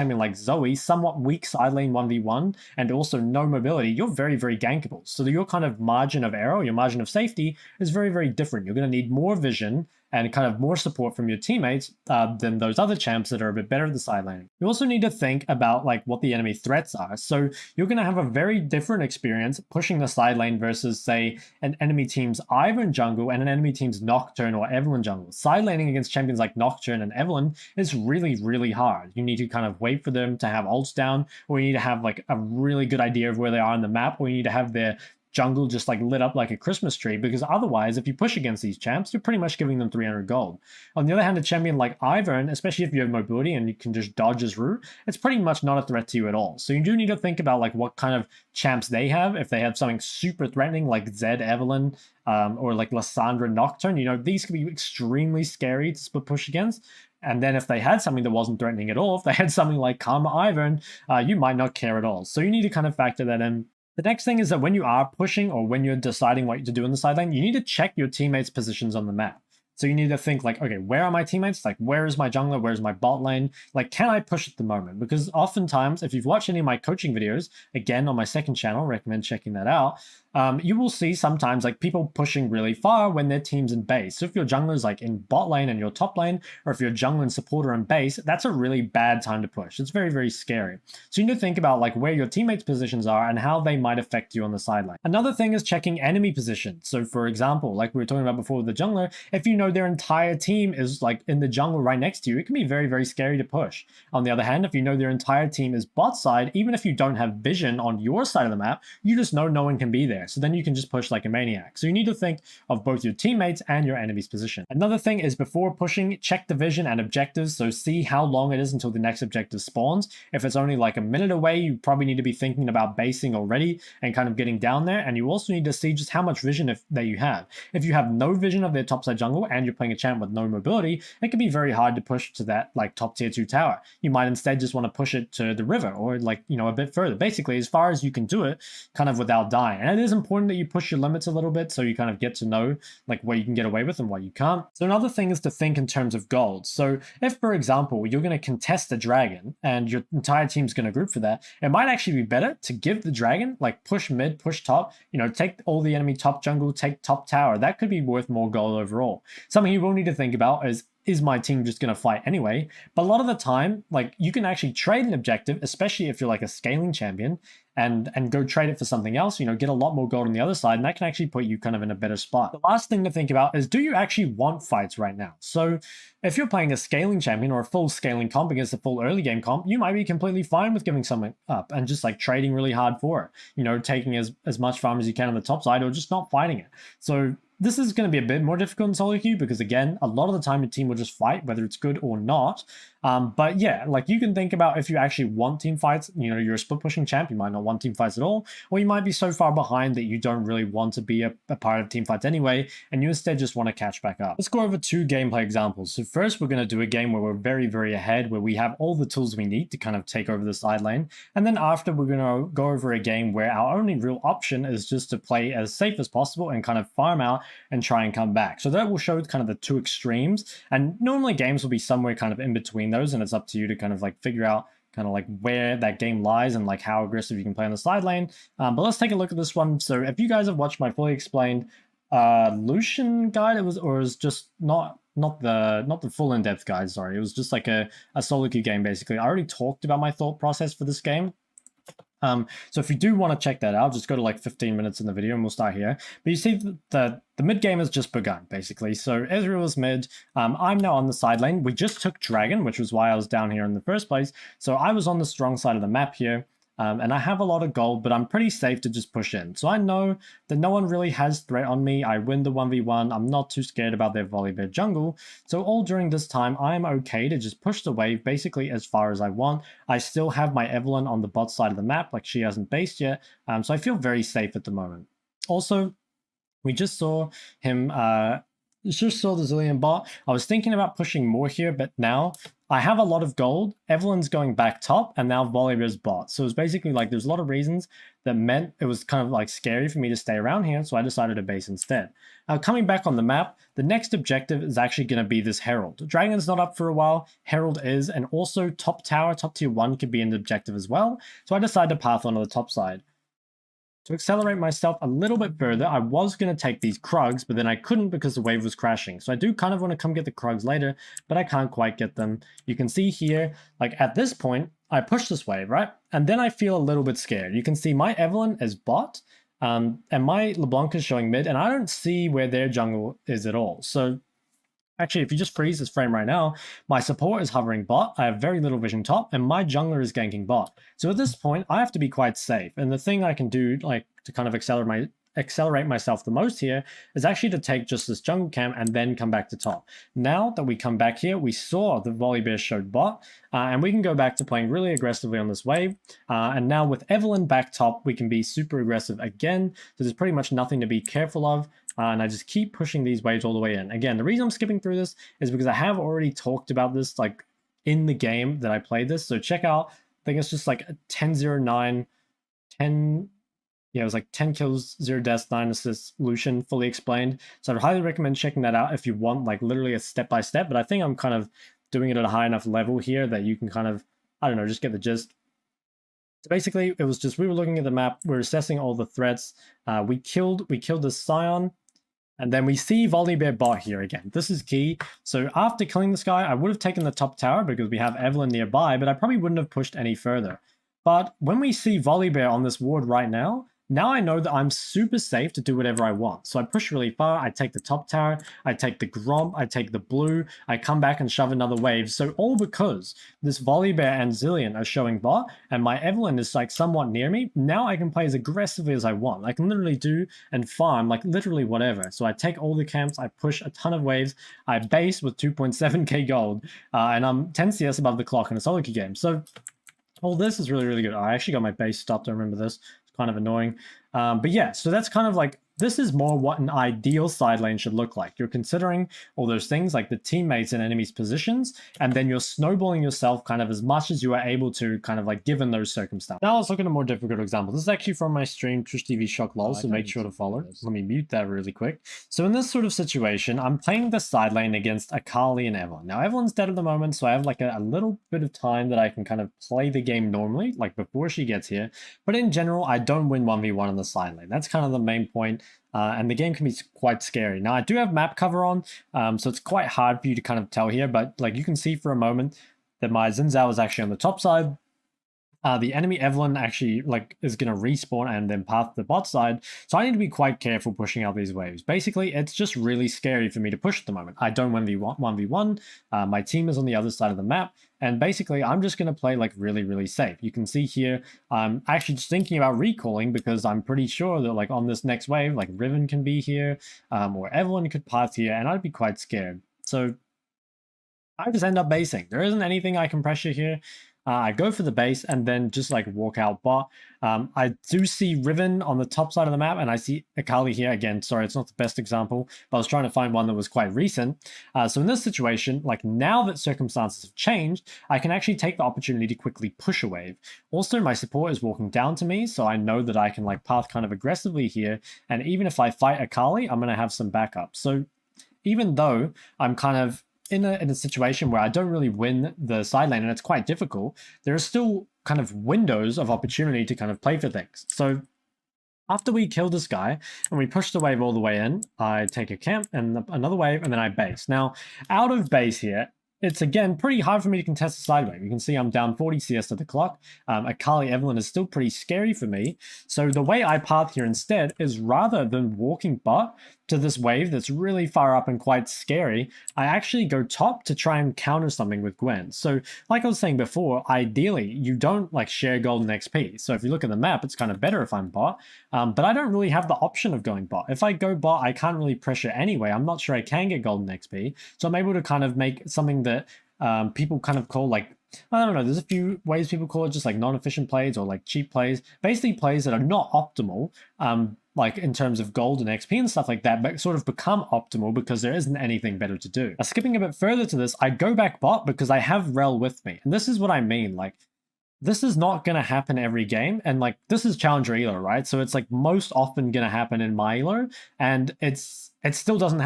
champion like Zoe, somewhat weak side lane 1v1, and also no mobility, you're very, very gankable. So your kind of margin of error, your margin of safety is very, very different. You're going to need more vision and kind of more support from your teammates than those other champs that are a bit better at the side lane. You also need to think about like what the enemy threats are. So you're going to have a very different experience pushing the side lane versus, say, an enemy team's Ivern jungle and an enemy team's Nocturne or Evelynn jungle. Side laning against champions like Nocturne and Evelynn is really, really hard. You need to kind of wait for them to have ults down, or you need to have like a really good idea of where they are on the map, or you need to have their jungle just like lit up like a Christmas tree, because otherwise if you push against these champs, you're pretty much giving them 300 gold. On the other hand, a champion like Ivern, especially if you have mobility and you can just dodge his route, it's pretty much not a threat to you at all. So you do need to think about like what kind of champs they have. If they have something super threatening like Zed Evelynn or like Lissandra Nocturne, you know, these could be extremely scary to split push against. And then if they had something that wasn't threatening at all, if they had something like Karma Ivern, you might not care at all. So you need to kind of factor that in. The next thing is that when you are pushing or when you're deciding what to do in the side lane, you need to check your teammates' positions on the map. So you need to think like, okay, where are my teammates? Like, where is my jungler? Where's my bot lane? Like, can I push at the moment? Because oftentimes, if you've watched any of my coaching videos, again, on my second channel, recommend checking that out, you will see sometimes like people pushing really far when their team's in base. So if your jungler's like in bot lane and your top lane, or if your jungler and supporter in base, that's a really bad time to push. It's very, very scary. So you need to think about like where your teammates' positions are and how they might affect you on the sideline. Another thing is checking enemy position. So for example, like we were talking about before with the jungler, if you know their entire team is like in the jungle right next to you, it can be very, very scary to push. On the other hand, if you know their entire team is bot side, even if you don't have vision on your side of the map, you just know no one can be there. So then you can just push like a maniac. So you need to think of both your teammates and your enemy's position. Another thing is before pushing, check the vision and objectives. So see how long it is until the next objective spawns. If it's only like a minute away, you probably need to be thinking about basing already and kind of getting down there. And you also need to see just how much vision that you have. If you have no vision of their topside jungle and you're playing a champ with no mobility, it can be very hard to push to that like top tier 2 tower. You might instead just want to push it to the river or like, you know, a bit further. Basically, as far as you can do it, kind of without dying. And it is important that you push your limits a little bit so you kind of get to know like what you can get away with and what you can't. So another thing is to think in terms of gold. So if, for example, you're going to contest a dragon and your entire team's going to group for that, it might actually be better to give the dragon like push mid, push top, you know, take all the enemy top jungle, take top tower. That could be worth more gold overall. Something you will need to think about is my team just going to fight anyway? But a lot of the time, like you can actually trade an objective, especially if you're like a scaling champion, and go trade it for something else, you know, get a lot more gold on the other side, and that can actually put you kind of in a better spot. The last thing to think about is, do you actually want fights right now? So if you're playing a scaling champion or a full scaling comp against a full early game comp, you might be completely fine with giving something up and just like trading really hard for it, you know, taking as much farm as you can on the top side or just not fighting it. So this is going to be a bit more difficult in solo queue because, again, a lot of the time your team will just fight, whether it's good or not. But yeah, like you can think about if you actually want team fights, you know, you're a split pushing champ, you might not want team fights at all, or you might be so far behind that you don't really want to be a part of team fights anyway, and you instead just want to catch back up. Let's go over 2 gameplay examples. So first, we're going to do a game where we're very, very ahead, where we have all the tools we need to kind of take over the side lane. And then after, we're going to go over a game where our only real option is just to play as safe as possible and kind of farm out and try and come back. So that will show kind of the 2 extremes, and normally games will be somewhere kind of in between those, and it's up to you to kind of like figure out kind of like where that game lies and like how aggressive you can play on the side lane. But let's take a look at this one. So if you guys have watched my fully explained Lucian guide, it was just not the full in-depth guide, sorry, it was just like a solo queue game basically. I already talked about my thought process for this game. So if you do want to check that out, just go to like 15 minutes in the video and we'll start here. But you see the mid game has just begun, basically. So Ezreal is mid. I'm now on the side lane. We just took Dragon, which was why I was down here in the first place. So I was on the strong side of the map here. And I have a lot of gold, but I'm pretty safe to just push in. So I know that no one really has threat on me. I win the 1v1. I'm not too scared about their Volibear jungle. So all during this time, I'm okay to just push the wave basically as far as I want. I still have my Evelynn on the bot side of the map, like she hasn't based yet. So I feel very safe at the moment. Also, we just saw him... just saw the Zillion bot. I was thinking about pushing more here, but now I have a lot of gold, Evelyn's going back top, and now Volibear's bot. So it was basically like there's a lot of reasons that meant it was kind of like scary for me to stay around here, so I decided to base instead. Now coming back on the map, the next objective is actually going to be this Herald. Dragon's not up for a while, Herald is, and also top tower, top tier 1 could be an objective as well, so I decided to path onto the top side. To accelerate myself a little bit further, I was going to take these Krugs, but then I couldn't because the wave was crashing. So I do kind of want to come get the Krugs later, but I can't quite get them. You can see here, like at this point, I push this wave, right? And then I feel a little bit scared. You can see my Evelyn is bot, and my LeBlanc is showing mid, and I don't see where their jungle is at all. So actually, if you just freeze this frame right now, my support is hovering bot, I have very little vision top, and my jungler is ganking bot. So at this point, I have to be quite safe. And the thing I can do, like, to kind of accelerate myself the most here is actually to take just this jungle camp and then come back to top. Now that we come back here, we saw the Volibear showed bot, and we can go back to playing really aggressively on this wave. And now with Evelyn back top, we can be super aggressive again. So there's pretty much nothing to be careful of. And I just keep pushing these waves all the way in. Again, the reason I'm skipping through this is because I have already talked about this like in the game that I played this. So check out, I think it's just like 10-0-9, 10, yeah, it was like 10 kills, 0 deaths, 9 assists, Lucian, fully explained. So I'd highly recommend checking that out if you want like literally a step-by-step, but I think I'm kind of doing it at a high enough level here that you can kind of, I don't know, just get the gist. So basically, it was just, we were looking at the map, we're assessing all the threats, we killed the Scion, and then we see Volibear bot here again. This is key. So after killing this guy, I would have taken the top tower because we have Evelyn nearby, but I probably wouldn't have pushed any further. But when we see Volibear on this ward right now I know that I'm super safe to do whatever I want. So I push really far, I take the top tower, I take the Gromp, I take the blue, I come back and shove another wave. So all because this Volibear and Zillion are showing bot, and my Evelyn is like somewhat near me, now I can play as aggressively as I want. I can literally do and farm like literally whatever. So I take all the camps, I push a ton of waves, I base with 2.7k gold, and I'm 10 CS above the clock in a solo queue game. So all this is really, really good. I actually got my base stopped, I remember this. Kind of annoying. But yeah, so that's kind of like, this is more what an ideal side lane should look like. You're considering all those things like the teammates and enemies' positions, and then you're snowballing yourself kind of as much as you are able to, kind of like given those circumstances. Now let's look at a more difficult example. This is actually from my stream, Twitch TV Shock LOL, so make sure to follow. Let me mute that really quick. So in this sort of situation, I'm playing the side lane against Akali and Evelyn. Now Evelyn's dead at the moment, so I have like a little bit of time that I can kind of play the game normally, like before she gets here. But in general, I don't win 1v1 on the side lane. That's kind of the main point. And the game can be quite scary. Now, I do have map cover on, so it's quite hard for you to kind of tell here, but like you can see for a moment that my Xin Zhao is actually on the top side. The enemy Evelyn actually like is going to respawn and then path to the bot side, so I need to be quite careful pushing out these waves. Basically, it's just really scary for me to push at the moment. I don't 1v1, my team is on the other side of the map, and basically I'm just going to play like really, really safe. You can see here, I'm actually just thinking about recalling because I'm pretty sure that like on this next wave, like Riven can be here, or Evelyn could path here, and I'd be quite scared. So I just end up basing. There isn't anything I can pressure here. I go for the base and then just like walk out bot. I do see Riven on the top side of the map, and I see Akali here again. Sorry, it's not the best example, but I was trying to find one that was quite recent. So in this situation, like now that circumstances have changed, I can actually take the opportunity to quickly push a wave. Also, my support is walking down to me, so I know that I can like path kind of aggressively here. And even if I fight Akali, I'm going to have some backup. So even though I'm kind of in a situation where I don't really win the side lane and it's quite difficult, there are still kind of windows of opportunity to kind of play for things. So after we kill this guy and we push the wave all the way in, I take a camp and another wave and then I base. Now, out of base here, it's again pretty hard for me to contest the side wave. You can see I'm down 40 CS to the clock. Akali Evelyn is still pretty scary for me. So the way I path here instead is rather than walking bot to this wave that's really far up and quite scary, I actually go top to try and counter something with Gwen. So like I was saying before, ideally you don't like share golden XP. So if you look at the map, it's kind of better if I'm bot, but I don't really have the option of going bot. If I go bot, I can't really pressure anyway. I'm not sure I can get golden XP. So I'm able to kind of make something that people kind of call like, I don't know, there's a few ways people call it, just like non-efficient plays or like cheap plays, basically plays that are not optimal, like in terms of gold and XP and stuff like that, but sort of become optimal because there isn't anything better to do. Now, skipping a bit further to this, I go back bot because I have Rel with me. And this is what I mean. Like, this is not going to happen every game. And like, this is Challenger Elo, right? So it's like most often going to happen in my Elo. And it still doesn't